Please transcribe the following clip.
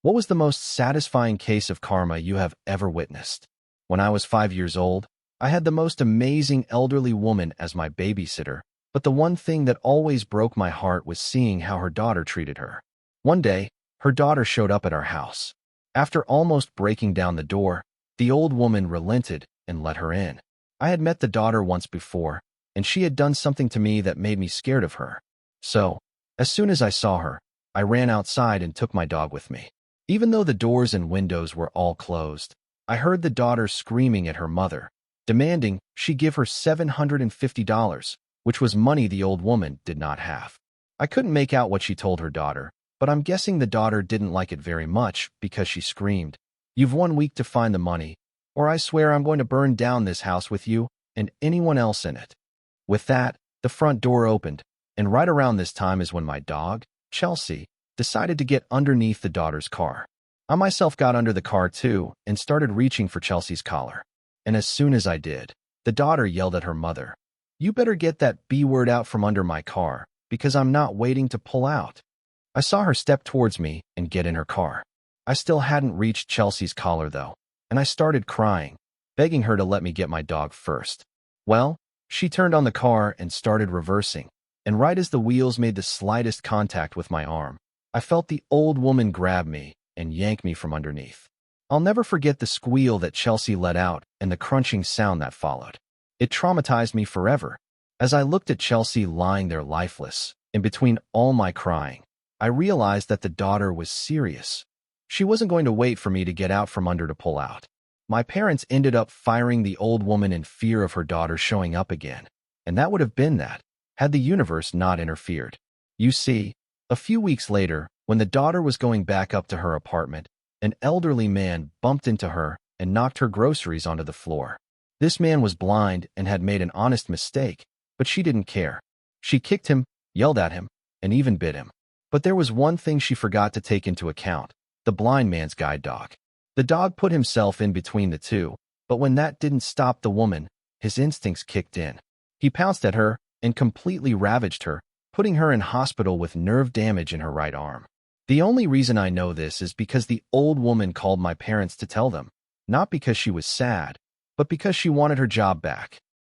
What was the most satisfying case of karma you have ever witnessed? When I was 5 years old, I had the most amazing elderly woman as my babysitter, but the one thing that always broke my heart was seeing how her daughter treated her. One day, her daughter showed up at our house. After almost breaking down the door, the old woman relented and let her in. I had met the daughter once before, and she had done something to me that made me scared of her. So, as soon as I saw her, I ran outside and took my dog with me. Even though the doors and windows were all closed, I heard the daughter screaming at her mother, demanding she give her $750, which was money the old woman did not have. I couldn't make out what she told her daughter, but I'm guessing the daughter didn't like it very much because she screamed, "You've 1 week to find the money, or I swear I'm going to burn down this house with you and anyone else in it." With that, the front door opened, and right around this time is when my dog, Chelsea, decided to get underneath the daughter's car. I myself got under the car too and started reaching for Chelsea's collar. And as soon as I did, the daughter yelled at her mother, "You better get that B word out from under my car, because I'm not waiting to pull out." I saw her step towards me and get in her car. I still hadn't reached Chelsea's collar though, and I started crying, begging her to let me get my dog first. Well, she turned on the car and started reversing, and right as the wheels made the slightest contact with my arm, I felt the old woman grab me and yank me from underneath. I'll never forget the squeal that Chelsea let out and the crunching sound that followed. It traumatized me forever. As I looked at Chelsea lying there lifeless, in between all my crying, I realized that the daughter was serious. She wasn't going to wait for me to get out from under to pull out. My parents ended up firing the old woman in fear of her daughter showing up again, and that would have been that, had the universe not interfered. You see, a few weeks later, when the daughter was going back up to her apartment, an elderly man bumped into her and knocked her groceries onto the floor. This man was blind and had made an honest mistake, but she didn't care. She kicked him, yelled at him, and even bit him. But there was one thing she forgot to take into account: the blind man's guide dog. The dog put himself in between the two, but when that didn't stop the woman, his instincts kicked in. He pounced at her and completely ravaged her, putting her in hospital with nerve damage in her right arm. The only reason I know this is because the old woman called my parents to tell them, not because she was sad, but because she wanted her job back.